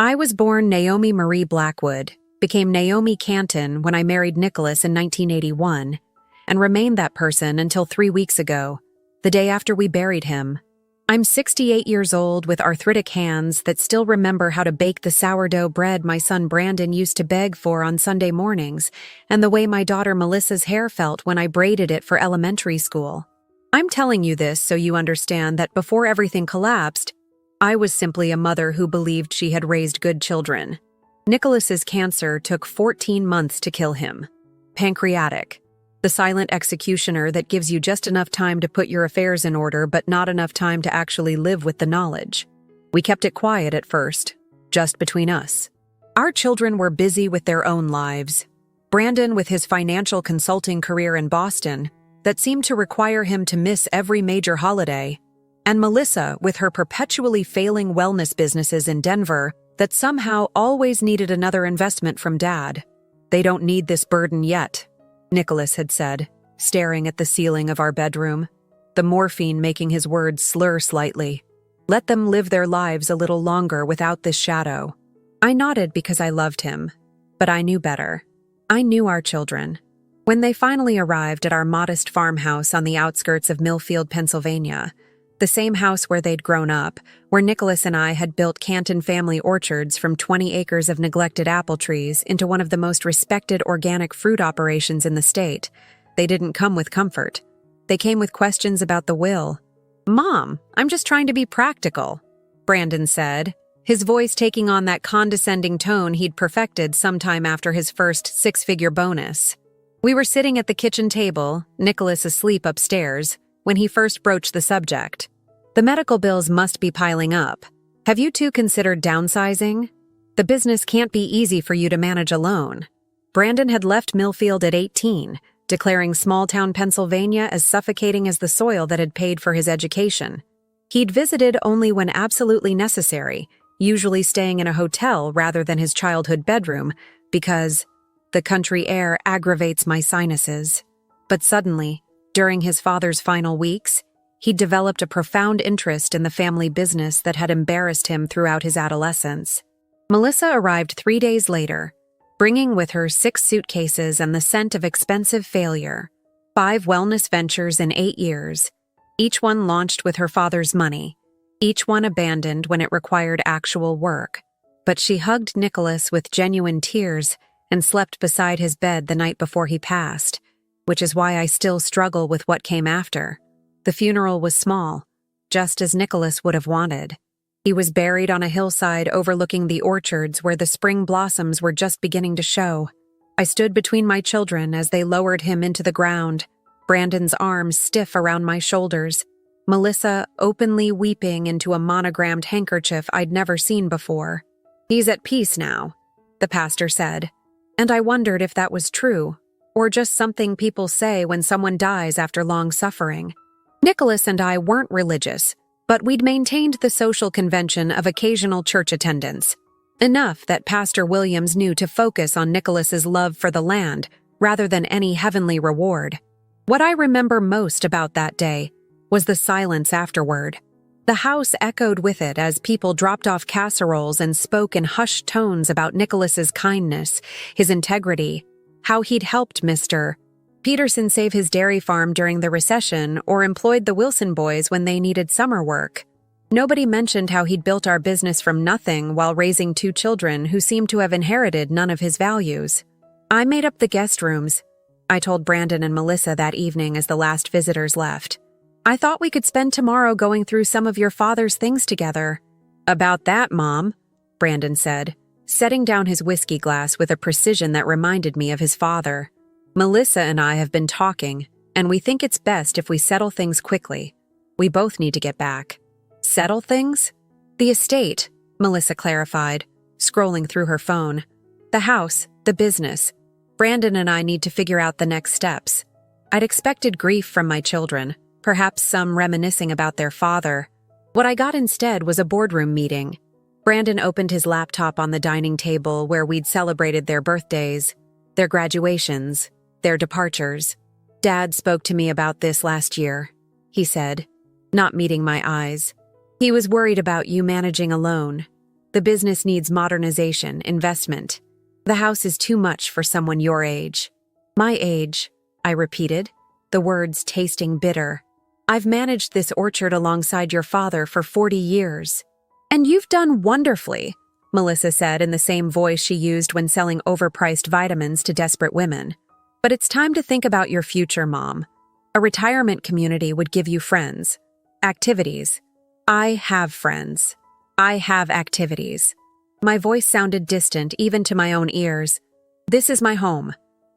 I was born Naomi Marie Blackwood, became Naomi Canton when I married Nicholas in 1981, and remained that person until 3 weeks ago, the day after we buried him. I'm 68 years old with arthritic hands that still remember how to bake the sourdough bread my son Brandon used to beg for on Sunday mornings, and the way my daughter Melissa's hair felt when I braided it for elementary school. I'm telling you this so you understand that before everything collapsed, I was simply a mother who believed she had raised good children. Nicholas's cancer took 14 months to kill him. Pancreatic. The silent executioner that gives you just enough time to put your affairs in order but not enough time to actually live with the knowledge. We kept it quiet at first, just between us. Our children were busy with their own lives. Brandon with his financial consulting career in Boston that seemed to require him to miss every major holiday, and Melissa with her perpetually failing wellness businesses in Denver that somehow always needed another investment from Dad. They don't need this burden yet, Nicholas had said, staring at the ceiling of our bedroom, the morphine making his words slur slightly. Let them live their lives a little longer without this shadow. I nodded because I loved him, but I knew better. I knew our children. When they finally arrived at our modest farmhouse on the outskirts of Millfield, Pennsylvania, the same house where they'd grown up, where Nicholas and I had built Canton family orchards from 20 acres of neglected apple trees into one of the most respected organic fruit operations in the state, they didn't come with comfort. They came with questions about the will. "Mom, I'm just trying to be practical," Brandon said, his voice taking on that condescending tone he'd perfected sometime after his first six-figure bonus. We were sitting at the kitchen table, Nicholas asleep upstairs, when he first broached the subject. "The medical bills must be piling up. Have you two considered downsizing? The business can't be easy for you to manage alone." Brandon had left Millfield at 18, declaring small-town Pennsylvania as suffocating as the soil that had paid for his education. He'd visited only when absolutely necessary, usually staying in a hotel rather than his childhood bedroom, because the country air aggravates my sinuses. But suddenly, during his father's final weeks, he'd developed a profound interest in the family business that had embarrassed him throughout his adolescence. Melissa arrived 3 days later, bringing with her 6 suitcases and the scent of expensive failure. 5 wellness ventures in 8 years, each one launched with her father's money, each one abandoned when it required actual work. But she hugged Nicholas with genuine tears and slept beside his bed the night before he passed, which is why I still struggle with what came after. The funeral was small, just as Nicholas would have wanted. He was buried on a hillside overlooking the orchards where the spring blossoms were just beginning to show. I stood between my children as they lowered him into the ground, Brandon's arms stiff around my shoulders, Melissa openly weeping into a monogrammed handkerchief I'd never seen before. "He's at peace now," the pastor said, and I wondered if that was true, or just something people say when someone dies after long suffering. Nicholas and I weren't religious, but we'd maintained the social convention of occasional church attendance. Enough that Pastor Williams knew to focus on Nicholas's love for the land rather than any heavenly reward. What I remember most about that day was the silence afterward. The house echoed with it as people dropped off casseroles and spoke in hushed tones about Nicholas's kindness, his integrity, how he'd helped Mr. Peterson save his dairy farm during the recession or employed the Wilson boys when they needed summer work. Nobody mentioned how he'd built our business from nothing while raising 2 children who seemed to have inherited none of his values. "I made up the guest rooms," I told Brandon and Melissa that evening as the last visitors left. "I thought we could spend tomorrow going through some of your father's things together." "About that, Mom," Brandon said, setting down his whiskey glass with a precision that reminded me of his father. "Melissa and I have been talking, and we think it's best if we settle things quickly. We both need to get back." "Settle things?" "The estate," Melissa clarified, scrolling through her phone. "The house, the business. Brandon and I need to figure out the next steps." I'd expected grief from my children, perhaps some reminiscing about their father. What I got instead was a boardroom meeting. Brandon opened his laptop on the dining table where we'd celebrated their birthdays, their graduations, their departures. "Dad spoke to me about this last year," he said, not meeting my eyes. "He was worried about you managing alone. The business needs modernization, investment. The house is too much for someone your age." "My age," I repeated, the words tasting bitter. "I've managed this orchard alongside your father for 40 years. And you've done wonderfully," Melissa said in the same voice she used when selling overpriced vitamins to desperate women. "But it's time to think about your future, Mom. A retirement community would give you friends. Activities. I have friends. I have activities." My voice sounded distant even to my own ears. "This is my home."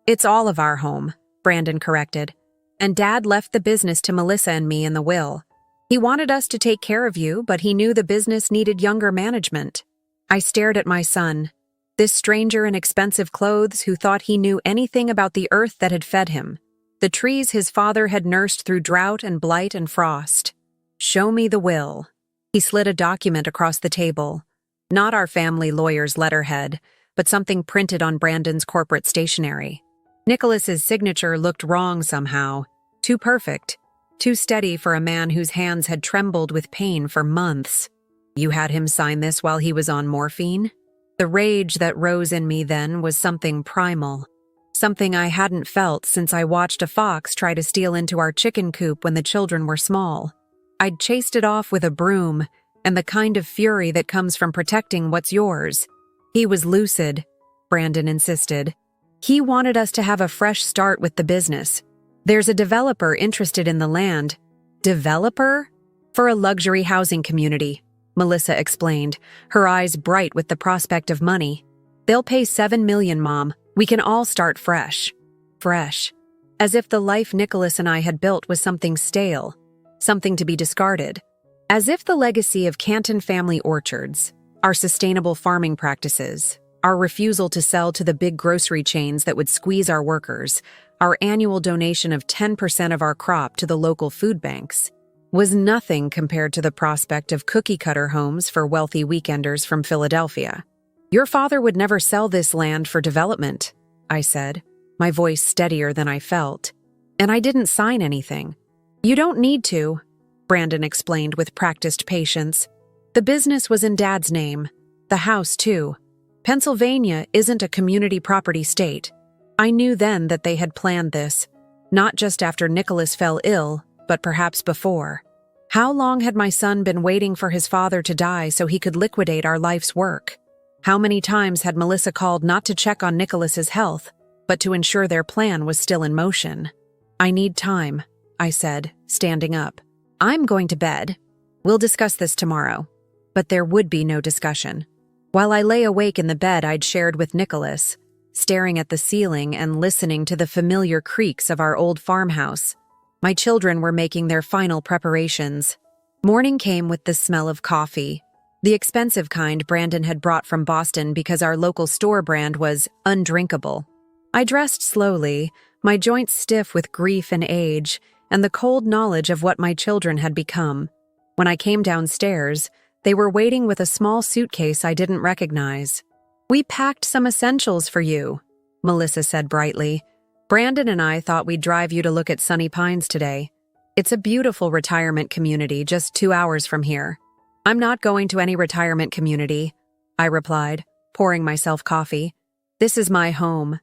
"It's all of our home," Brandon corrected. "And Dad left the business to Melissa and me in the will. He wanted us to take care of you, but he knew the business needed younger management." I stared at my son, this stranger in expensive clothes who thought he knew anything about the earth that had fed him, the trees his father had nursed through drought and blight and frost. "Show me the will." He slid a document across the table. Not our family lawyer's letterhead, but something printed on Brandon's corporate stationery. Nicholas's signature looked wrong somehow. Too perfect. Too steady for a man whose hands had trembled with pain for months. "You had him sign this while he was on morphine?" The rage that rose in me then was something primal. Something I hadn't felt since I watched a fox try to steal into our chicken coop when the children were small. I'd chased it off with a broom, and the kind of fury that comes from protecting what's yours. "He was lucid," Brandon insisted. "He wanted us to have a fresh start with the business. There's a developer interested in the land." "Developer?" "For a luxury housing community," Melissa explained, her eyes bright with the prospect of money. "They'll pay $7 million, Mom. We can all start fresh." Fresh. As if the life Nicholas and I had built was something stale, something to be discarded. As if the legacy of Canton family orchards, our sustainable farming practices, our refusal to sell to the big grocery chains that would squeeze our workers, our annual donation of 10% of our crop to the local food banks, was nothing compared to the prospect of cookie-cutter homes for wealthy weekenders from Philadelphia. "Your father would never sell this land for development," I said, my voice steadier than I felt. "And I didn't sign anything." "You don't need to," Brandon explained with practiced patience. "The business was in Dad's name. The house, too. Pennsylvania isn't a community property state. I knew then that they had planned this, not just after Nicholas fell ill, but perhaps before. How long had my son been waiting for his father to die so he could liquidate our life's work? How many times had Melissa called not to check on Nicholas's health, but to ensure their plan was still in motion? "I need time," I said, standing up. "I'm going to bed. We'll discuss this tomorrow." But there would be no discussion. While I lay awake in the bed I'd shared with Nicholas, staring at the ceiling and listening to the familiar creaks of our old farmhouse, my children were making their final preparations. Morning came with the smell of coffee, the expensive kind Brandon had brought from Boston because our local store brand was undrinkable. I dressed slowly, my joints stiff with grief and age, and the cold knowledge of what my children had become. When I came downstairs, they were waiting with a small suitcase I didn't recognize. "We packed some essentials for you," Melissa said brightly. "Brandon and I thought we'd drive you to look at Sunny Pines today. It's a beautiful retirement community just 2 hours from here." "I'm not going to any retirement community," I replied, pouring myself coffee. "This is my home."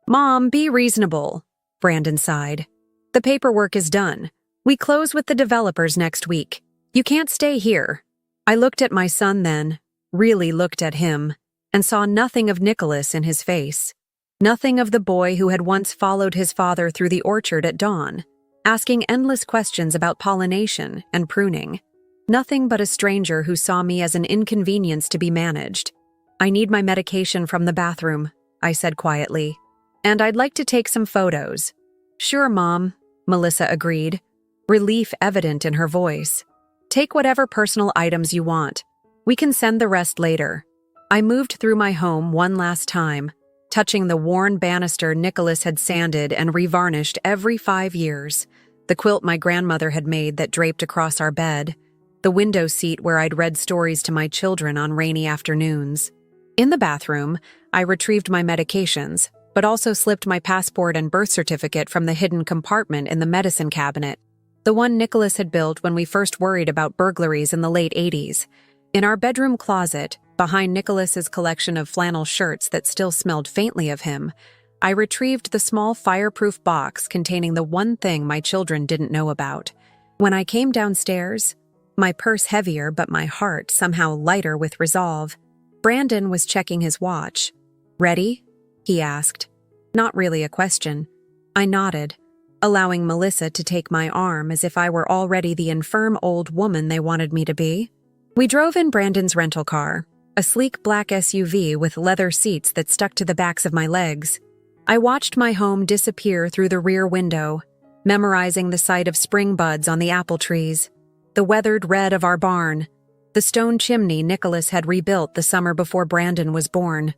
"Mom, be reasonable," Brandon sighed. "The paperwork is done. We close with the developers next week. You can't stay here." I looked at my son then, really looked at him, and saw nothing of Nicholas in his face. Nothing of the boy who had once followed his father through the orchard at dawn, asking endless questions about pollination and pruning. Nothing but a stranger who saw me as an inconvenience to be managed. "I need my medication from the bathroom," I said quietly. "And I'd like to take some photos." "Sure, Mom," Melissa agreed, relief evident in her voice. "Take whatever personal items you want. We can send the rest later." I moved through my home one last time, touching the worn banister Nicholas had sanded and revarnished every 5 years, the quilt my grandmother had made that draped across our bed, the window seat where I'd read stories to my children on rainy afternoons. In the bathroom, I retrieved my medications, but also slipped my passport and birth certificate from the hidden compartment in the medicine cabinet, the one Nicholas had built when we first worried about burglaries in the late 80s. In our bedroom closet, Behind Nicholas's collection of flannel shirts that still smelled faintly of him, I retrieved the small fireproof box containing the one thing my children didn't know about. When I came downstairs, my purse heavier but my heart somehow lighter with resolve, Brandon was checking his watch. "Ready?" he asked. Not really a question. I nodded, allowing Melissa to take my arm as if I were already the infirm old woman they wanted me to be. We drove in Brandon's rental car, a sleek black SUV with leather seats that stuck to the backs of my legs. I watched my home disappear through the rear window, memorizing the sight of spring buds on the apple trees, the weathered red of our barn, the stone chimney Nicholas had rebuilt the summer before Brandon was born.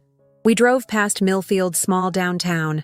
We drove past Millfield's small downtown,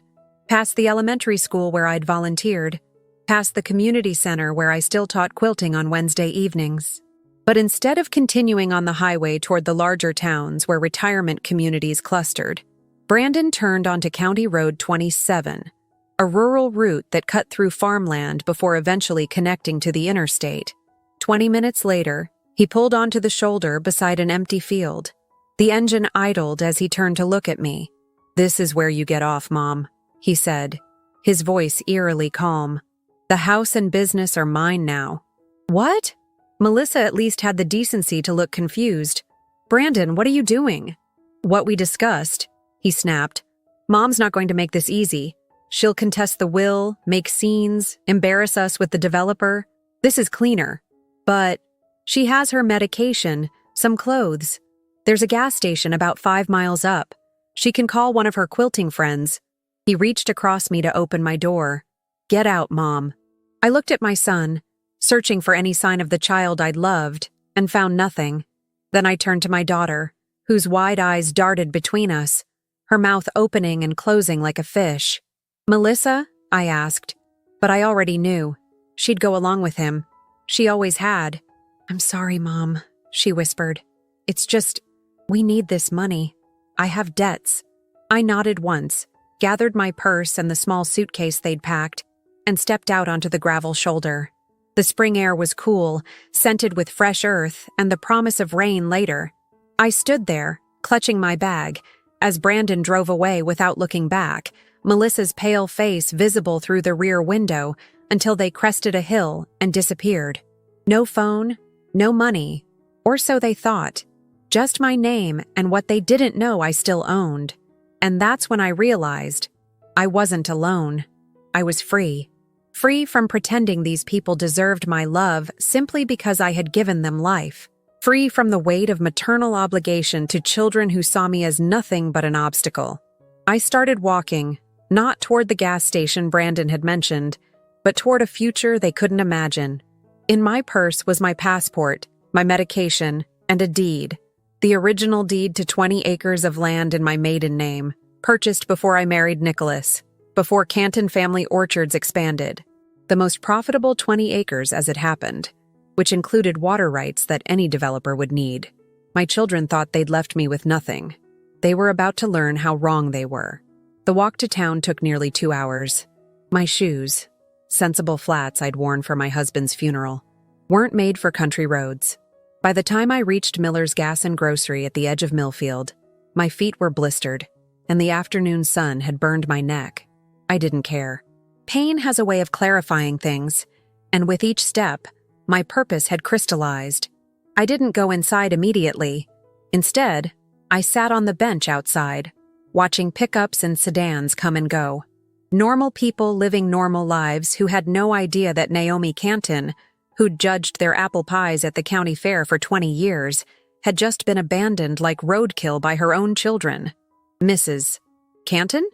past the elementary school where I'd volunteered, past the community center where I still taught quilting on Wednesday evenings. But instead of continuing on the highway toward the larger towns where retirement communities clustered, Brandon turned onto County Road 27, a rural route that cut through farmland before eventually connecting to the interstate. 20 minutes later, he pulled onto the shoulder beside an empty field. The engine idled as he turned to look at me. "This is where you get off, Mom," he said, his voice eerily calm. "The house and business are mine now." "What?" Melissa at least had the decency to look confused. "Brandon, what are you doing?" "What we discussed," he snapped. "Mom's not going to make this easy. She'll contest the will, make scenes, embarrass us with the developer. This is cleaner. But she has her medication, some clothes. There's a gas station about 5 miles up. She can call one of her quilting friends." He reached across me to open my door. "Get out, Mom." I looked at my son, searching for any sign of the child I'd loved, and found nothing. Then I turned to my daughter, whose wide eyes darted between us, her mouth opening and closing like a fish. "Melissa?" I asked, but I already knew. She'd go along with him. She always had. "I'm sorry, Mom," she whispered. "It's just, we need this money. I have debts." I nodded once, gathered my purse and the small suitcase they'd packed, and stepped out onto the gravel shoulder. The spring air was cool, scented with fresh earth and the promise of rain later. I stood there, clutching my bag, as Brandon drove away without looking back, Melissa's pale face visible through the rear window until they crested a hill and disappeared. No phone, no money, or so they thought. Just my name and what they didn't know I still owned. And that's when I realized I wasn't alone. I was free. Free from pretending these people deserved my love simply because I had given them life. Free from the weight of maternal obligation to children who saw me as nothing but an obstacle. I started walking, not toward the gas station Brandon had mentioned, but toward a future they couldn't imagine. In my purse was my passport, my medication, and a deed. The original deed to 20 acres of land in my maiden name, purchased before I married Nicholas, before Canton Family Orchards expanded. The most profitable 20 acres as it happened, which included water rights that any developer would need. My children thought they'd left me with nothing. They were about to learn how wrong they were. The walk to town took nearly 2 hours. My shoes, sensible flats I'd worn for my husband's funeral, weren't made for country roads. By the time I reached Miller's Gas and Grocery at the edge of Millfield, my feet were blistered, and the afternoon sun had burned my neck. I didn't care. Pain has a way of clarifying things, and with each step, my purpose had crystallized. I didn't go inside immediately. Instead, I sat on the bench outside, watching pickups and sedans come and go. Normal people living normal lives who had no idea that Naomi Canton, who'd judged their apple pies at the county fair for 20 years, had just been abandoned like roadkill by her own children. Mrs. Canton?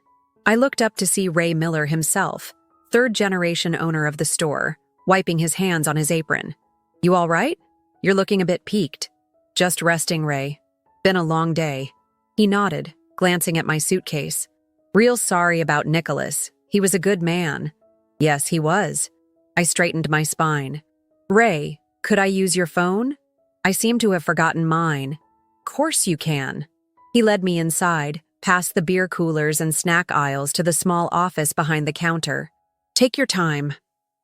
I looked up to see Ray Miller himself, third-generation owner of the store, wiping his hands on his apron. "You all right? You're looking a bit peaked." "Just resting, Ray. Been a long day." He nodded, glancing at my suitcase. "Real sorry about Nicholas. He was a good man." "Yes, he was." I straightened my spine. "Ray, could I use your phone? I seem to have forgotten mine." "Course you can." He led me inside, past the beer coolers and snack aisles to the small office behind the counter. "Take your time."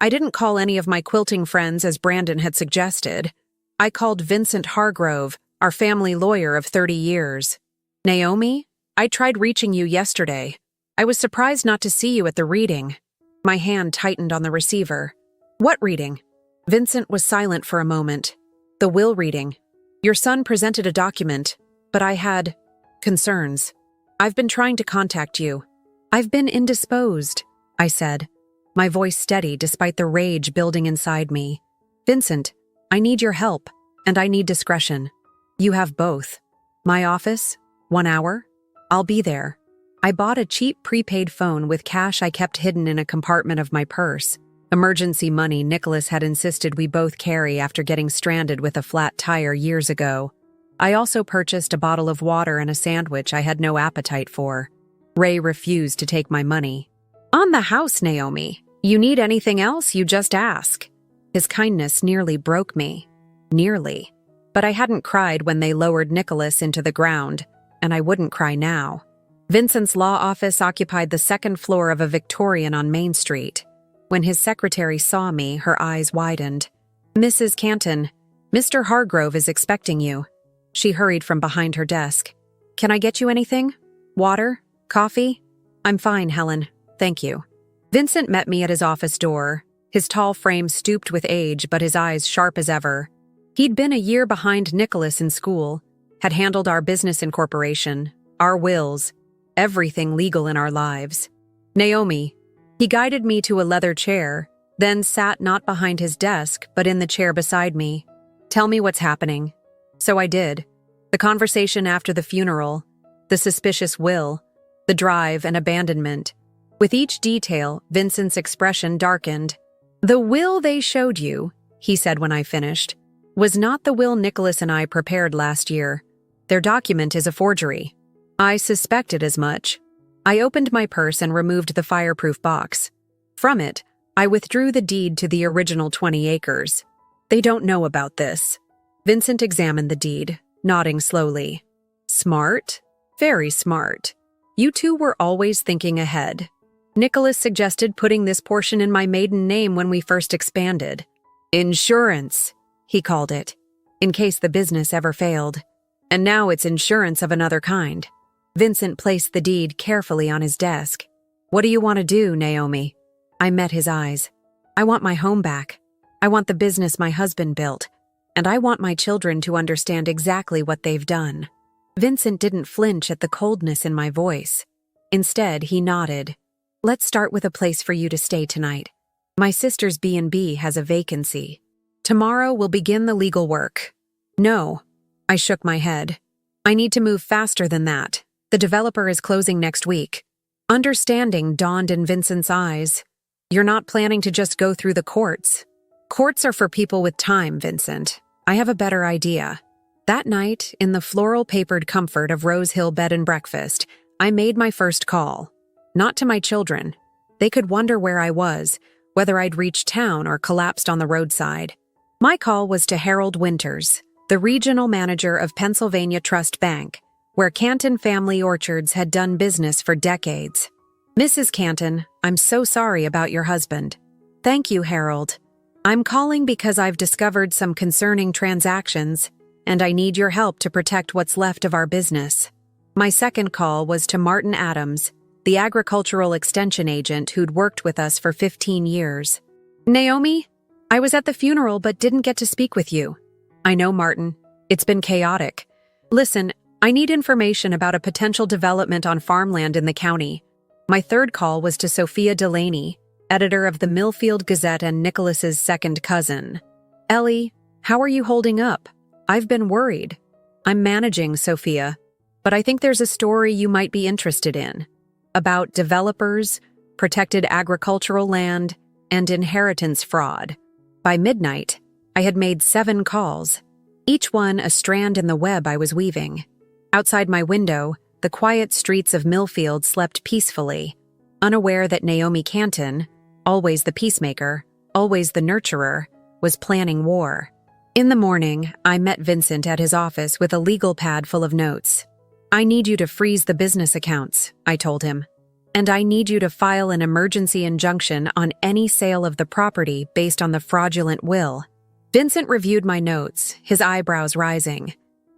I didn't call any of my quilting friends as Brandon had suggested. I called Vincent Hargrove, our family lawyer of 30 years. Naomi, I tried reaching you yesterday. I was surprised not to see you at the reading. My hand tightened on the receiver. What reading? Vincent was silent for a moment. The will reading. Your son presented a document, but I had concerns. I've been trying to contact you. I've been indisposed, I said, my voice steady despite the rage building inside me. Vincent, I need your help, and I need discretion. You have both. My office, 1 hour? I'll be there. I bought a cheap prepaid phone with cash I kept hidden in a compartment of my purse. Emergency money Nicholas had insisted we both carry after getting stranded with a flat tire years ago. I also purchased a bottle of water and a sandwich I had no appetite for. Ray refused to take my money. On the house, Naomi. You need anything else, you just ask. His kindness nearly broke me. Nearly. But I hadn't cried when they lowered Nicholas into the ground, and I wouldn't cry now. Vincent's law office occupied the second floor of a Victorian on Main Street. When his secretary saw me, her eyes widened. Mrs. Canton, Mr. Hargrove is expecting you. She hurried from behind her desk. Can I get you anything? Water? Coffee? I'm fine, Helen. Thank you. Vincent met me at his office door, his tall frame stooped with age but his eyes sharp as ever. He'd been a year behind Nicholas in school, had handled our business incorporation, our wills, everything legal in our lives. Naomi. He guided me to a leather chair, then sat not behind his desk but in the chair beside me. Tell me what's happening. So I did. The conversation after the funeral, the suspicious will, the drive and abandonment. With each detail, Vincent's expression darkened. The will they showed you, he said when I finished, was not the will Nicholas and I prepared last year. Their document is a forgery. I suspected as much. I opened my purse and removed the fireproof box. From it, I withdrew the deed to the original 20 acres. They don't know about this. Vincent examined the deed, nodding slowly. Smart? Very smart. You two were always thinking ahead. Nicholas suggested putting this portion in my maiden name when we first expanded. Insurance, he called it, in case the business ever failed. And now it's insurance of another kind. Vincent placed the deed carefully on his desk. What do you want to do, Naomi? I met his eyes. I want my home back. I want the business my husband built. And I want my children to understand exactly what they've done. Vincent didn't flinch at the coldness in my voice. Instead, he nodded. Let's start with a place for you to stay tonight. My sister's B&B has a vacancy. Tomorrow we'll begin the legal work. No. I shook my head. I need to move faster than that. The developer is closing next week. Understanding dawned in Vincent's eyes. You're not planning to just go through the courts. Courts are for people with time, Vincent. I have a better idea. That night, in the floral-papered comfort of Rose Hill Bed and Breakfast, I made my first call. Not to my children. They could wonder where I was, whether I'd reached town or collapsed on the roadside. My call was to Harold Winters, the regional manager of Pennsylvania Trust Bank, where Canton Family Orchards had done business for decades. Mrs. Canton, I'm so sorry about your husband. Thank you, Harold. I'm calling because I've discovered some concerning transactions, and I need your help to protect what's left of our business. My second call was to Martin Adams, the agricultural extension agent who'd worked with us for 15 years. Naomi, I was at the funeral but didn't get to speak with you. I know, Martin. It's been chaotic. Listen, I need information about a potential development on farmland in the county. My third call was to Sophia Delaney, editor of the Millfield Gazette and Nicholas's second cousin. Ellie, how are you holding up? I've been worried. I'm managing, Sophia, but I think there's a story you might be interested in. About developers, protected agricultural land, and inheritance fraud. By midnight, I had made 7 calls, each one a strand in the web I was weaving. Outside my window, the quiet streets of Millfield slept peacefully, unaware that Naomi Canton, always the peacemaker, always the nurturer, was planning war. In the morning, I met Vincent at his office with a legal pad full of notes. I need you to freeze the business accounts, I told him. And I need you to file an emergency injunction on any sale of the property based on the fraudulent will. Vincent reviewed my notes, his eyebrows rising.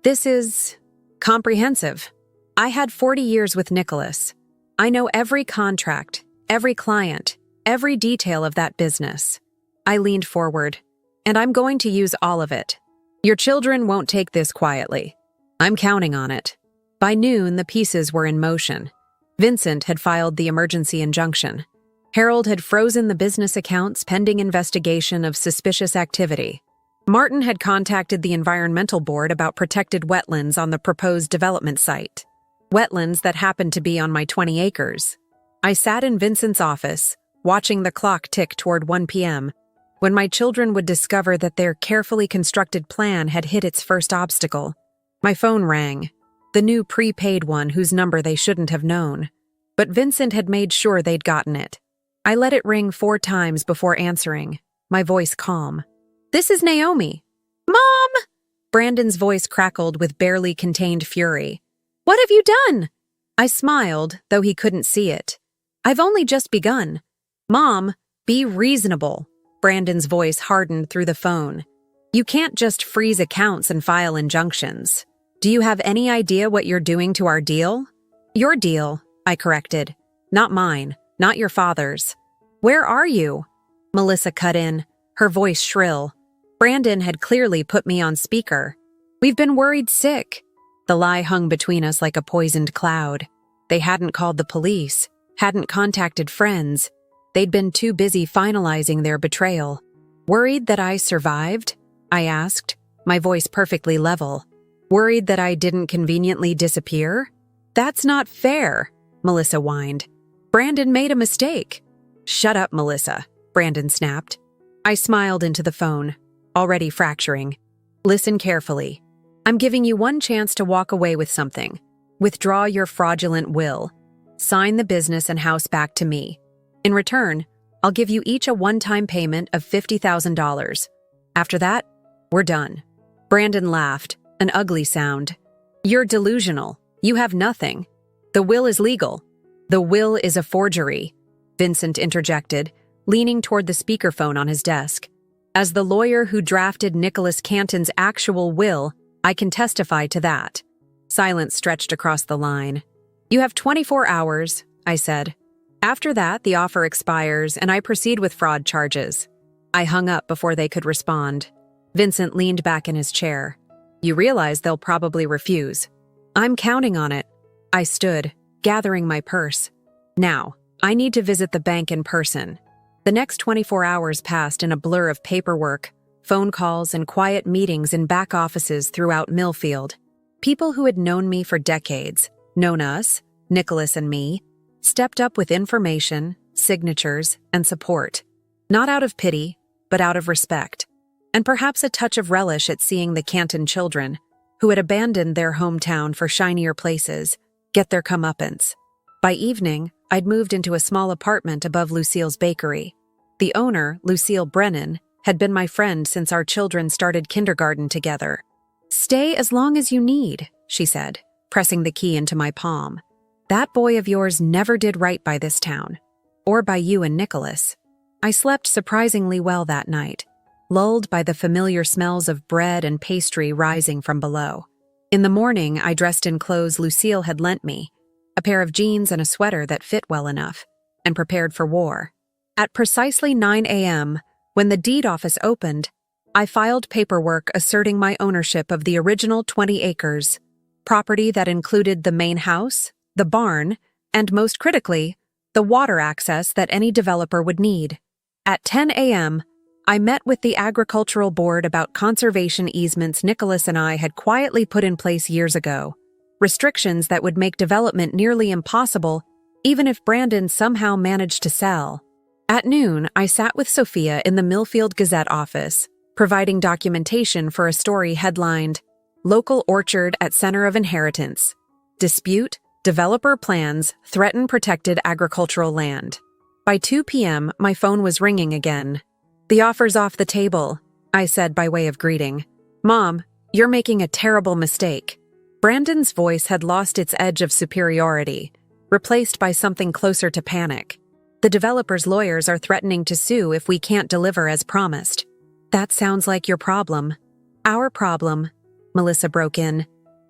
This is comprehensive. I had 40 years with Nicholas. I know every contract, every client, every detail of that business. I leaned forward, and I'm going to use all of it. Your children won't take this quietly. I'm counting on it. By noon, the pieces were in motion. Vincent had filed the emergency injunction. Harold had frozen the business accounts pending investigation of suspicious activity. Martin had contacted the environmental board about protected wetlands on the proposed development site. Wetlands that happened to be on my 20 acres. I sat in Vincent's office, watching the clock tick toward 1 p.m., when my children would discover that their carefully constructed plan had hit its first obstacle. My phone rang, the new prepaid one whose number they shouldn't have known. But Vincent had made sure they'd gotten it. I let it ring 4 times before answering, my voice calm. "This is Naomi." "Mom!" Brandon's voice crackled with barely contained fury. "What have you done?" I smiled, though he couldn't see it. "I've only just begun." "Mom, be reasonable." Brandon's voice hardened through the phone. "You can't just freeze accounts and file injunctions. Do you have any idea what you're doing to our deal?" "Your deal," I corrected. "Not mine, not your father's." "Where are you?" Melissa cut in, her voice shrill. Brandon had clearly put me on speaker. "We've been worried sick." The lie hung between us like a poisoned cloud. They hadn't called the police, hadn't contacted friends. They'd been too busy finalizing their betrayal. "Worried that I survived?" I asked, my voice perfectly level. "Worried that I didn't conveniently disappear?" "That's not fair," Melissa whined. "Brandon made a mistake." "Shut up, Melissa," Brandon snapped. I smiled into the phone, already fracturing. "Listen carefully. I'm giving you one chance to walk away with something. Withdraw your fraudulent will. Sign the business and house back to me. In return, I'll give you each a one-time payment of $50,000. After that, we're done." Brandon laughed, an ugly sound. "You're delusional. You have nothing. The will is legal. The will is a forgery," Vincent interjected, leaning toward the speakerphone on his desk. "As the lawyer who drafted Nicholas Canton's actual will, I can testify to that." Silence stretched across the line. "You have 24 hours, I said. After that, the offer expires and I proceed with fraud charges." I hung up before they could respond. Vincent leaned back in his chair. "You realize they'll probably refuse." "I'm counting on it." I stood, gathering my purse. "Now, I need to visit the bank in person." The next 24 hours passed in a blur of paperwork, phone calls, and quiet meetings in back offices throughout Millfield. People who had known me for decades, known us, Nicholas and me, stepped up with information, signatures, and support. Not out of pity, but out of respect. And perhaps a touch of relish at seeing the Canton children, who had abandoned their hometown for shinier places, get their comeuppance. By evening, I'd moved into a small apartment above Lucille's bakery. The owner, Lucille Brennan, had been my friend since our children started kindergarten together. "Stay as long as you need," she said, pressing the key into my palm. "That boy of yours never did right by this town. Or by you and Nicholas." I slept surprisingly well that night, lulled by the familiar smells of bread and pastry rising from below. In the morning, I dressed in clothes Lucille had lent me, a pair of jeans and a sweater that fit well enough, and prepared for war. At precisely 9 a.m., when the deed office opened, I filed paperwork asserting my ownership of the original 20 acres, property that included the main house, the barn, and most critically, the water access that any developer would need. At 10 a.m., I met with the Agricultural Board about conservation easements Nicholas and I had quietly put in place years ago, restrictions that would make development nearly impossible even if Brandon somehow managed to sell. At noon, I sat with Sophia in the Millfield Gazette office, providing documentation for a story headlined, "Local Orchard at Center of Inheritance. Dispute, Developer Plans Threaten Protected Agricultural Land." By 2 p.m., my phone was ringing again. "The offer's off the table," I said by way of greeting. "Mom, you're making a terrible mistake." Brandon's voice had lost its edge of superiority, replaced by something closer to panic. "The developer's lawyers are threatening to sue if we can't deliver as promised." "That sounds like your problem." "Our problem," Melissa broke in,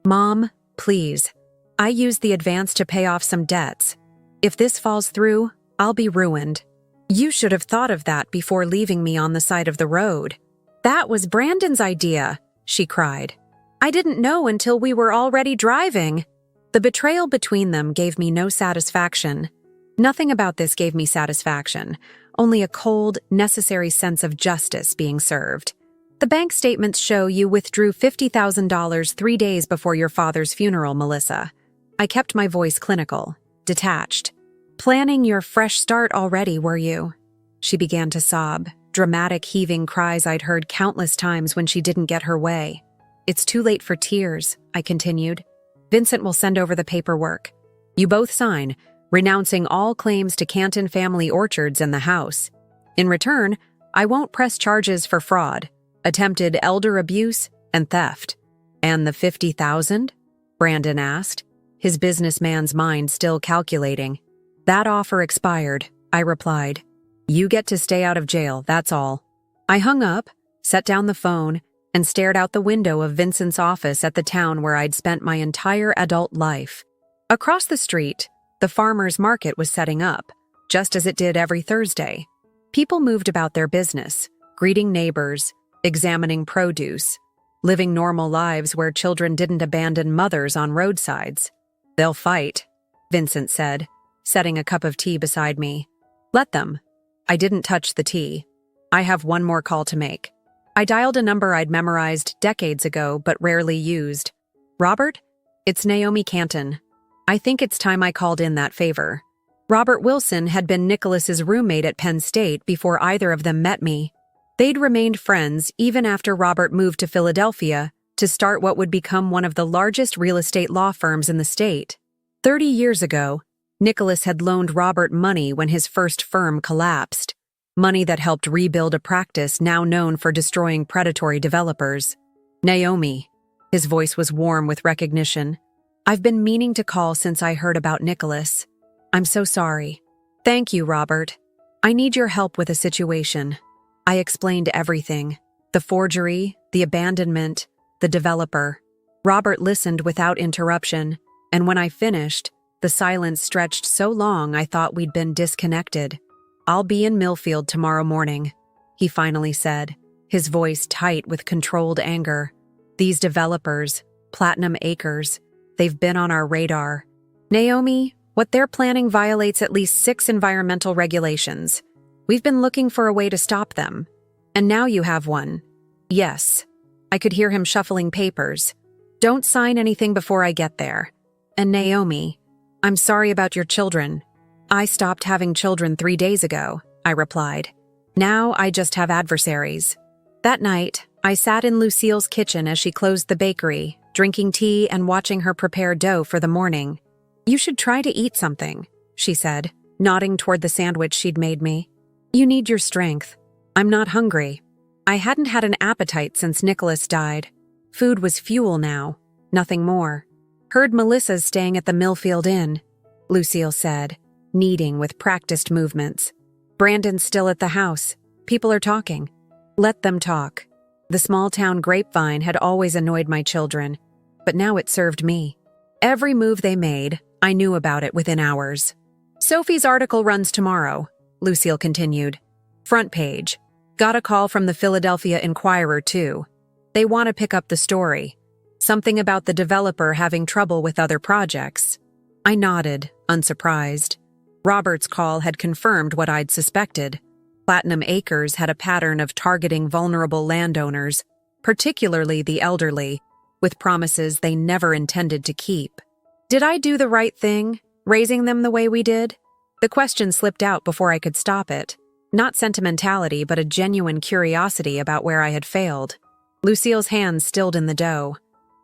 "Mom, please. I used the advance to pay off some debts. If this falls through, I'll be ruined. You should have thought of that before leaving me on the side of the road." "That was Brandon's idea," she cried. "I didn't know until we were already driving." The betrayal between them gave me no satisfaction. Nothing about this gave me satisfaction, only a cold, necessary sense of justice being served. "The bank statements show you withdrew $50,000 3 days before your father's funeral, Melissa." I kept my voice clinical, detached. "Planning your fresh start already, were you?" She began to sob, dramatic heaving cries I'd heard countless times when she didn't get her way. "It's too late for tears," I continued. "Vincent will send over the paperwork. You both sign, renouncing all claims to Canton Family Orchards and the house. In return, I won't press charges for fraud, attempted elder abuse, and theft." "And the 50,000? Brandon asked, his businessman's mind still calculating. "That offer expired," I replied. "You get to stay out of jail, that's all." I hung up, set down the phone, and stared out the window of Vincent's office at the town where I'd spent my entire adult life. Across the street, the farmers' market was setting up, just as it did every Thursday. People moved about their business, greeting neighbors, examining produce, living normal lives where children didn't abandon mothers on roadsides. "They'll fight," Vincent said, setting a cup of tea beside me. "Let them." I didn't touch the tea. "I have one more call to make." I dialed a number I'd memorized decades ago but rarely used. "Robert? It's Naomi Canton. I think it's time I called in that favor." Robert Wilson had been Nicholas's roommate at Penn State before either of them met me. They'd remained friends even after Robert moved to Philadelphia to start what would become one of the largest real estate law firms in the state. 30 years ago, Nicholas had loaned Robert money when his first firm collapsed, money that helped rebuild a practice now known for destroying predatory developers. "Naomi." His voice was warm with recognition. "I've been meaning to call since I heard about Nicholas. I'm so sorry." "Thank you, Robert. I need your help with a situation." I explained everything: the forgery, the abandonment, the developer. Robert listened without interruption, and when I finished, the silence stretched so long I thought we'd been disconnected. "I'll be in Millfield tomorrow morning," he finally said, his voice tight with controlled anger. "These developers, Platinum Acres, they've been on our radar. Naomi, what they're planning violates at least 6 environmental regulations. We've been looking for a way to stop them. And now you have one." "Yes." I could hear him shuffling papers. "Don't sign anything before I get there. And Naomi, I'm sorry about your children. I stopped having children 3 days ago," I replied. "Now I just have adversaries." That night, I sat in Lucille's kitchen as she closed the bakery, drinking tea and watching her prepare dough for the morning. "You should try to eat something," she said, nodding toward the sandwich she'd made me. "You need your strength." "I'm not hungry." I hadn't had an appetite since Nicholas died. Food was fuel now, nothing more. "Heard Melissa's staying at the Millfield Inn," Lucille said, kneading with practiced movements. "Brandon's still at the house. People are talking." "Let them talk." The small-town grapevine had always annoyed my children, but now it served me. Every move they made, I knew about it within hours. "Sophie's article runs tomorrow," Lucille continued. "Front page. Got a call from the Philadelphia Inquirer, too. They want to pick up the story. Something about the developer having trouble with other projects." I nodded, unsurprised. Robert's call had confirmed what I'd suspected. Platinum Acres had a pattern of targeting vulnerable landowners, particularly the elderly, with promises they never intended to keep. Did I do the right thing, raising them the way we did? The question slipped out before I could stop it. Not sentimentality, but a genuine curiosity about where I had failed. Lucille's hands stilled in the dough.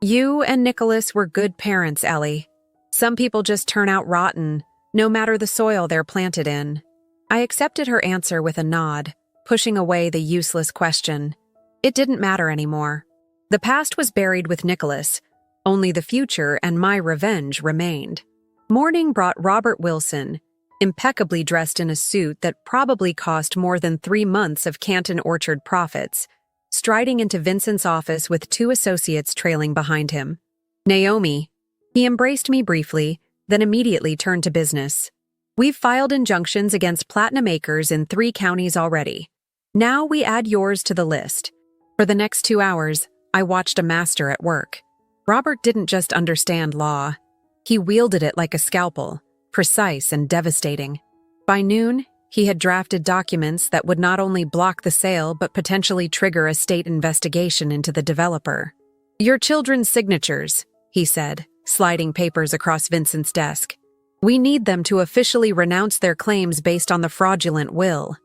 "You and Nicholas were good parents, Ellie. Some people just turn out rotten, no matter the soil they're planted in." I accepted her answer with a nod, pushing away the useless question. It didn't matter anymore. The past was buried with Nicholas. Only the future and my revenge remained. Morning brought Robert Wilson, impeccably dressed in a suit that probably cost more than 3 months of Canton Orchard profits, striding into Vincent's office with 2 associates trailing behind him. Naomi. He embraced me briefly, then immediately turned to business. We've filed injunctions against Platinum Acres in 3 counties already. Now we add yours to the list. For the next 2 hours, I watched a master at work. Robert didn't just understand law. He wielded it like a scalpel, precise and devastating. By noon, he had drafted documents that would not only block the sale but potentially trigger a state investigation into the developer. Your children's signatures, he said, sliding papers across Vincent's desk. We need them to officially renounce their claims based on the fraudulent will.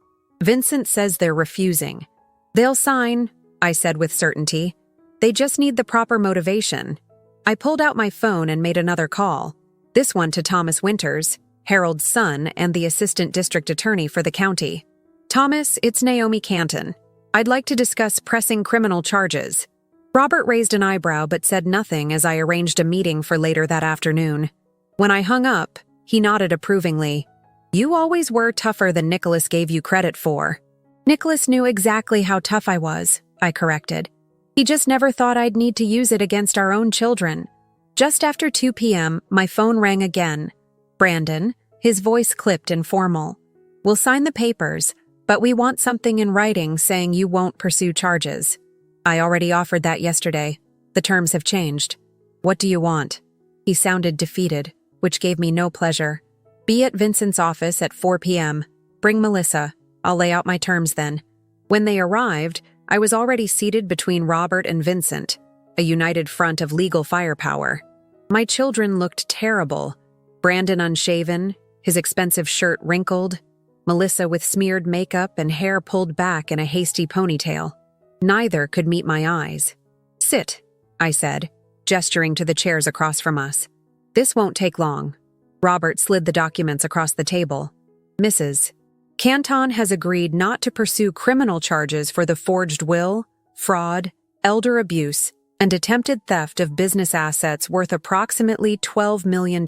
Vincent says they're refusing. They'll sign, I said with certainty. They just need the proper motivation. I pulled out my phone and made another call, this one to Thomas Winters, Harold's son and the assistant district attorney for the county. Thomas, it's Naomi Canton. I'd like to discuss pressing criminal charges. Robert raised an eyebrow but said nothing as I arranged a meeting for later that afternoon. When I hung up, he nodded approvingly. You always were tougher than Nicholas gave you credit for. Nicholas knew exactly how tough I was, I corrected. He just never thought I'd need to use it against our own children. Just after 2 p.m., my phone rang again. Brandon, his voice clipped and formal. We'll sign the papers, but we want something in writing saying you won't pursue charges. I already offered that yesterday. The terms have changed. What do you want? He sounded defeated, which gave me no pleasure. Be at Vincent's office at 4 p.m. Bring Melissa. I'll lay out my terms then. When they arrived, I was already seated between Robert and Vincent, a united front of legal firepower. My children looked terrible. Brandon unshaven, his expensive shirt wrinkled, Melissa with smeared makeup and hair pulled back in a hasty ponytail. Neither could meet my eyes. Sit, I said, gesturing to the chairs across from us. This won't take long. Robert slid the documents across the table. Mrs. Canton has agreed not to pursue criminal charges for the forged will, fraud, elder abuse, and attempted theft of business assets worth approximately $12 million.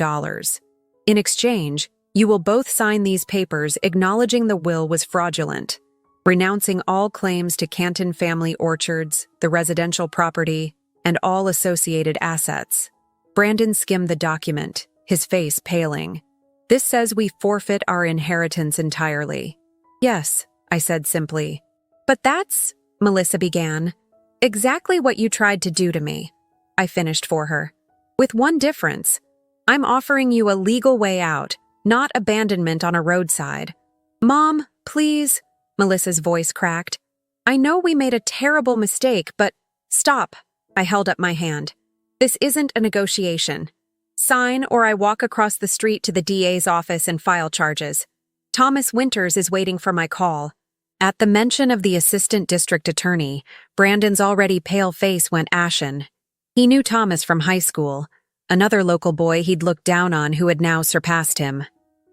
In exchange, you will both sign these papers acknowledging the will was fraudulent, renouncing all claims to Canton Family Orchards, the residential property, and all associated assets. Brandon skimmed the document, his face paling. This says we forfeit our inheritance entirely. Yes, I said simply. But that's, Melissa began, exactly what you tried to do to me. I finished for her. With one difference. I'm offering you a legal way out, not abandonment on a roadside. Mom, please, Melissa's voice cracked. I know we made a terrible mistake, but stop. I held up my hand. This isn't a negotiation. Sign or I walk across the street to the DA's office and file charges. Thomas Winters is waiting for my call. At the mention of the assistant district attorney, Brandon's already pale face went ashen. He knew Thomas from high school, another local boy he'd looked down on who had now surpassed him.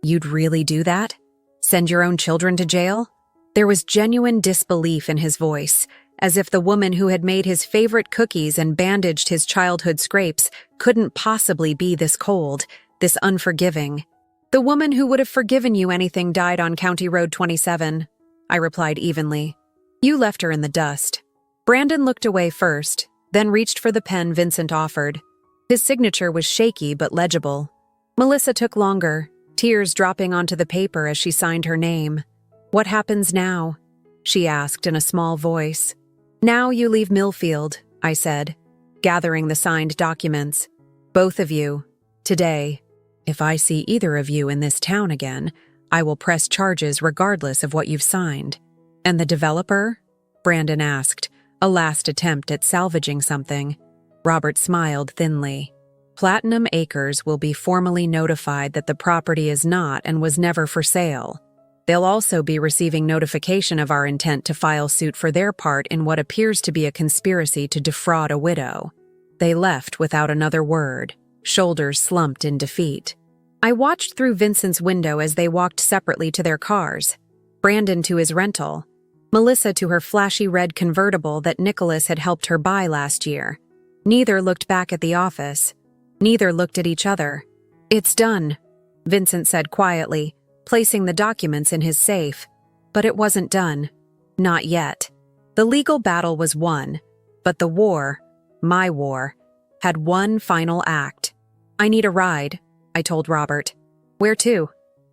You'd really do that? Send your own children to jail? There was genuine disbelief in his voice, as if the woman who had made his favorite cookies and bandaged his childhood scrapes couldn't possibly be this cold, this unforgiving. The woman who would have forgiven you anything died on County Road 27, I replied evenly. You left her in the dust. Brandon looked away first, then reached for the pen Vincent offered. His signature was shaky but legible. Melissa took longer, tears dropping onto the paper as she signed her name. What happens now? She asked in a small voice. Now you leave Millfield, I said, gathering the signed documents. Both of you. Today. If I see either of you in this town again, I will press charges regardless of what you've signed. And the developer? Brandon asked, a last attempt at salvaging something. Robert smiled thinly. Platinum Acres will be formally notified that the property is not and was never for sale. They'll also be receiving notification of our intent to file suit for their part in what appears to be a conspiracy to defraud a widow. They left without another word, shoulders slumped in defeat. I watched through Vincent's window as they walked separately to their cars. Brandon to his rental, Melissa to her flashy red convertible that Nicholas had helped her buy last year. Neither looked back at the office. Neither looked at each other. It's done, Vincent said quietly, placing the documents in his safe. But it wasn't done. Not yet. The legal battle was won, but the war, my war, had one final act. "I need a ride," I told Robert. "Where to?"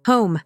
"Home."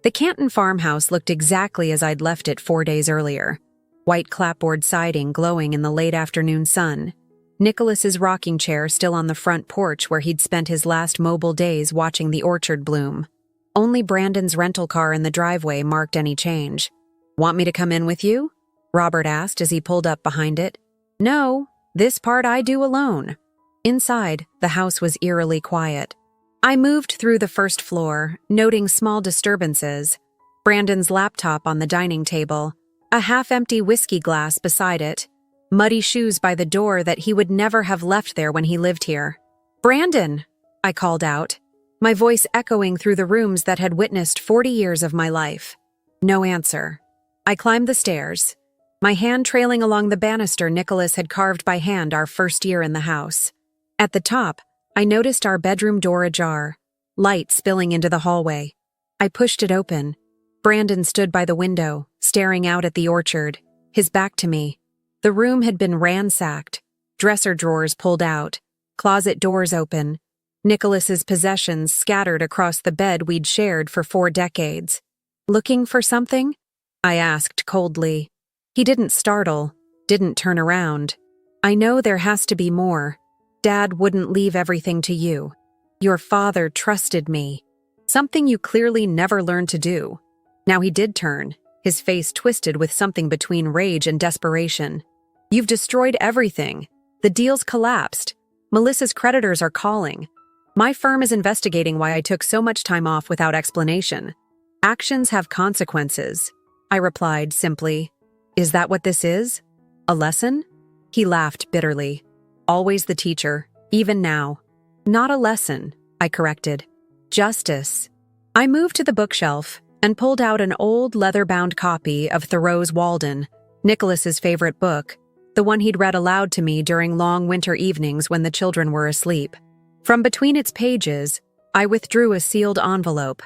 The Canton farmhouse looked exactly as I'd left it 4 days earlier. White clapboard siding glowing in the late afternoon sun. Nicholas's rocking chair still on the front porch where he'd spent his last mobile days watching the orchard bloom. Only Brandon's rental car in the driveway marked any change. "Want me to come in with you?" Robert asked as he pulled up behind it. "No, this part I do alone." Inside, the house was eerily quiet. I moved through the first floor, noting small disturbances. Brandon's laptop on the dining table, a half-empty whiskey glass beside it, muddy shoes by the door that he would never have left there when he lived here. "Brandon!" I called out, my voice echoing through the rooms that had witnessed 40 years of my life. No answer. I climbed the stairs, my hand trailing along the banister Nicholas had carved by hand our first year in the house. At the top, I noticed our bedroom door ajar, light spilling into the hallway. I pushed it open. Brandon stood by the window, staring out at the orchard, his back to me. The room had been ransacked, dresser drawers pulled out, closet doors open, Nicholas's possessions scattered across the bed we'd shared for 4 decades. "Looking for something?" I asked coldly. He didn't startle, didn't turn around. "I know there has to be more. Dad wouldn't leave everything to you. Your father trusted me. Something you clearly never learned to do." Now he did turn, his face twisted with something between rage and desperation. "You've destroyed everything. The deal's collapsed. Melissa's creditors are calling. My firm is investigating why I took so much time off without explanation. Actions have consequences," I replied simply. "Is that what this is? A lesson?" He laughed bitterly. "Always the teacher, even now." "Not a lesson," I corrected. "Justice." I moved to the bookshelf and pulled out an old leather-bound copy of Thoreau's Walden, Nicholas's favorite book, the one he'd read aloud to me during long winter evenings when the children were asleep. From between its pages, I withdrew a sealed envelope.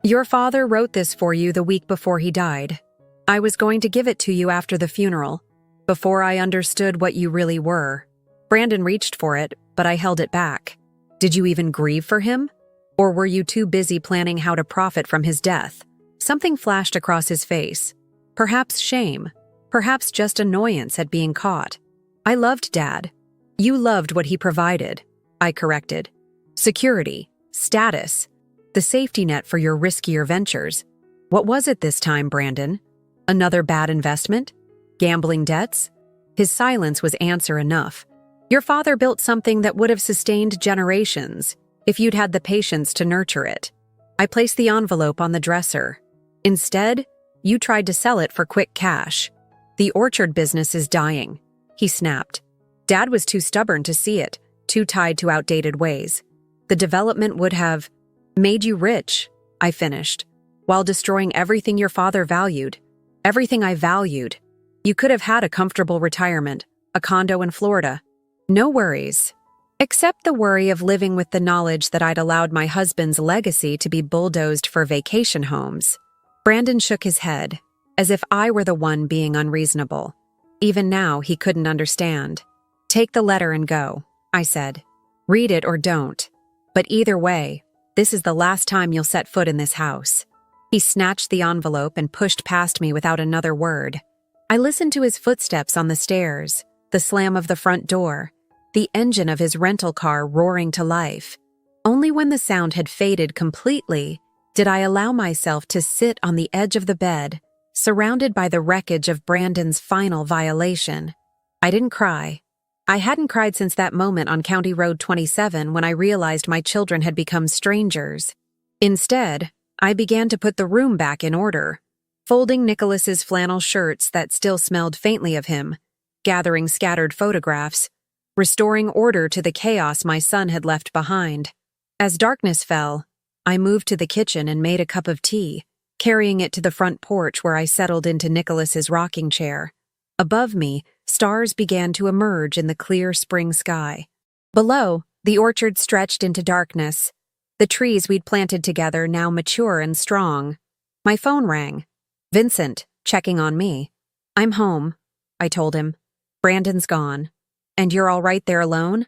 "Your father wrote this for you the week before he died. I was going to give it to you after the funeral, before I understood what you really were." Brandon reached for it, but I held it back. "Did you even grieve for him? Or were you too busy planning how to profit from his death?" Something flashed across his face. Perhaps shame. Perhaps just annoyance at being caught. "I loved Dad." "You loved what he provided," I corrected. "Security, status, the safety net for your riskier ventures. What was it this time, Brandon? Another bad investment? Gambling debts?" His silence was answer enough. "Your father built something that would have sustained generations if you'd had the patience to nurture it." I placed the envelope on the dresser. "Instead, you tried to sell it for quick cash. The orchard business is dying," he snapped. "Dad was too stubborn to see it, too tied to outdated ways. The development would have made you rich," I finished, "while destroying everything your father valued. Everything I valued. You could have had a comfortable retirement, a condo in Florida. No worries. Except the worry of living with the knowledge that I'd allowed my husband's legacy to be bulldozed for vacation homes." Brandon shook his head, as if I were the one being unreasonable. Even now, he couldn't understand. "Take the letter and go," I said. "Read it or don't. But either way, this is the last time you'll set foot in this house." He snatched the envelope and pushed past me without another word. I listened to his footsteps on the stairs, the slam of the front door, the engine of his rental car roaring to life. Only when the sound had faded completely did I allow myself to sit on the edge of the bed, surrounded by the wreckage of Brandon's final violation. I didn't cry. I hadn't cried since that moment on County Road 27 when I realized my children had become strangers. Instead, I began to put the room back in order, folding Nicholas's flannel shirts that still smelled faintly of him, gathering scattered photographs, restoring order to the chaos my son had left behind. As darkness fell, I moved to the kitchen and made a cup of tea, carrying it to the front porch where I settled into Nicholas's rocking chair. Above me, stars began to emerge in the clear spring sky. Below, the orchard stretched into darkness, the trees we'd planted together now mature and strong. My phone rang. Vincent, checking on me. "I'm home," I told him. "Brandon's gone. And you're all right there alone?"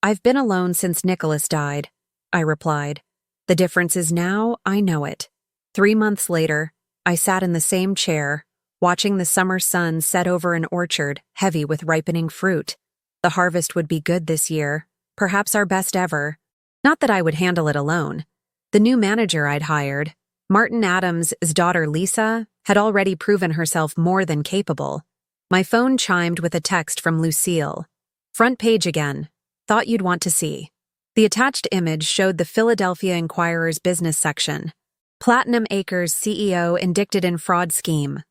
I've been alone since Nicholas died, I replied. The difference is now I know it. 3 months later, I sat in the same chair, watching the summer sun set over an orchard heavy with ripening fruit. The harvest would be good this year, perhaps our best ever. Not that I would handle it alone. The new manager I'd hired, Martin Adams' daughter Lisa, had already proven herself more than capable. My phone chimed with a text from Lucille. Front page again. Thought you'd want to see. The attached image showed the Philadelphia Inquirer's business section. Platinum Acres CEO indicted in fraud scheme.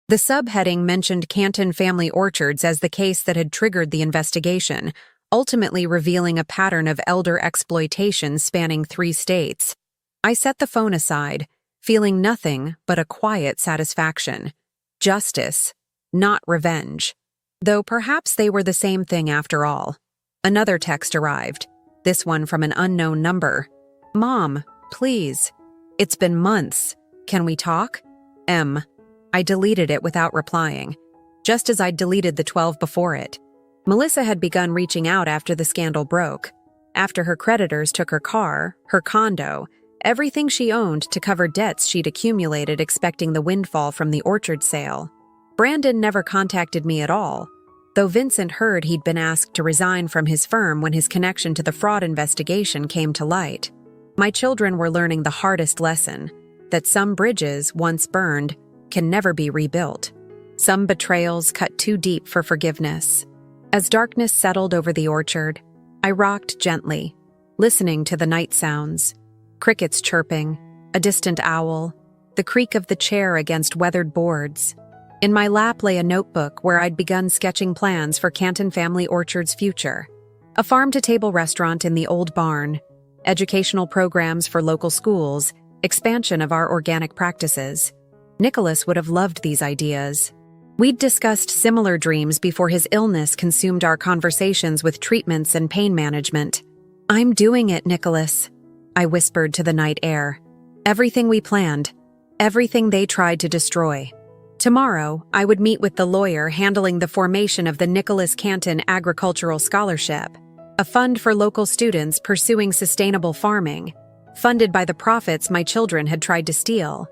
The subheading mentioned Canton Family Orchards as the case that had triggered the investigation, ultimately revealing a pattern of elder exploitation spanning 3 states. I set the phone aside, feeling nothing but a quiet satisfaction. Justice, not revenge. Though perhaps they were the same thing after all. Another text arrived, this one from an unknown number. Mom, please. It's been months. Can we talk? M. I deleted it without replying, just as I'd deleted the 12 before it. Melissa had begun reaching out after the scandal broke, after her creditors took her car, her condo, everything she owned to cover debts she'd accumulated expecting the windfall from the orchard sale. Brandon never contacted me at all, though Vincent heard he'd been asked to resign from his firm when his connection to the fraud investigation came to light. My children were learning the hardest lesson, that some bridges, once burned, can never be rebuilt. Some betrayals cut too deep for forgiveness. As darkness settled over the orchard, I rocked gently, listening to the night sounds. Crickets chirping, a distant owl, the creak of the chair against weathered boards. In my lap lay a notebook where I'd begun sketching plans for Canton Family Orchard's future. A farm-to-table restaurant in the old barn, educational programs for local schools, expansion of our organic practices. Nicholas would have loved these ideas. We'd discussed similar dreams before his illness consumed our conversations with treatments and pain management. I'm doing it, Nicholas, I whispered to the night air. Everything we planned, everything they tried to destroy. Tomorrow, I would meet with the lawyer handling the formation of the Nicholas Canton Agricultural Scholarship, a fund for local students pursuing sustainable farming, funded by the profits my children had tried to steal.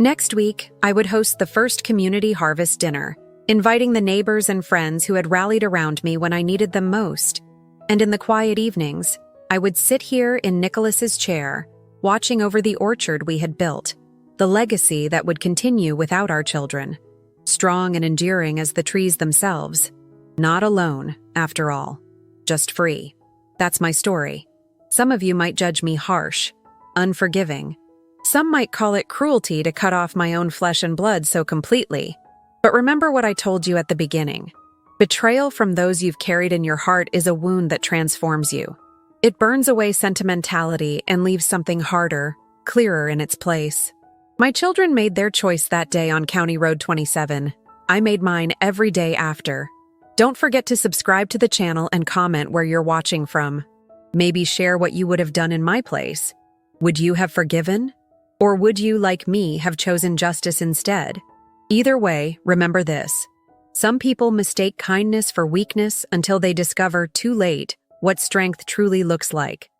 Next week, I would host the first community harvest dinner, inviting the neighbors and friends who had rallied around me when I needed them most. And in the quiet evenings, I would sit here in Nicholas's chair, watching over the orchard we had built, the legacy that would continue without our children, strong and enduring as the trees themselves. Not alone, after all, just free. That's my story. Some of you might judge me harsh, unforgiving. Some might call it cruelty to cut off my own flesh and blood so completely. But remember what I told you at the beginning. Betrayal from those you've carried in your heart is a wound that transforms you. It burns away sentimentality and leaves something harder, clearer in its place. My children made their choice that day on County Road 27. I made mine every day after. Don't forget to subscribe to the channel and comment where you're watching from. Maybe share what you would have done in my place. Would you have forgiven? Or would you, like me, have chosen justice instead? Either way, remember this. Some people mistake kindness for weakness until they discover too late what strength truly looks like.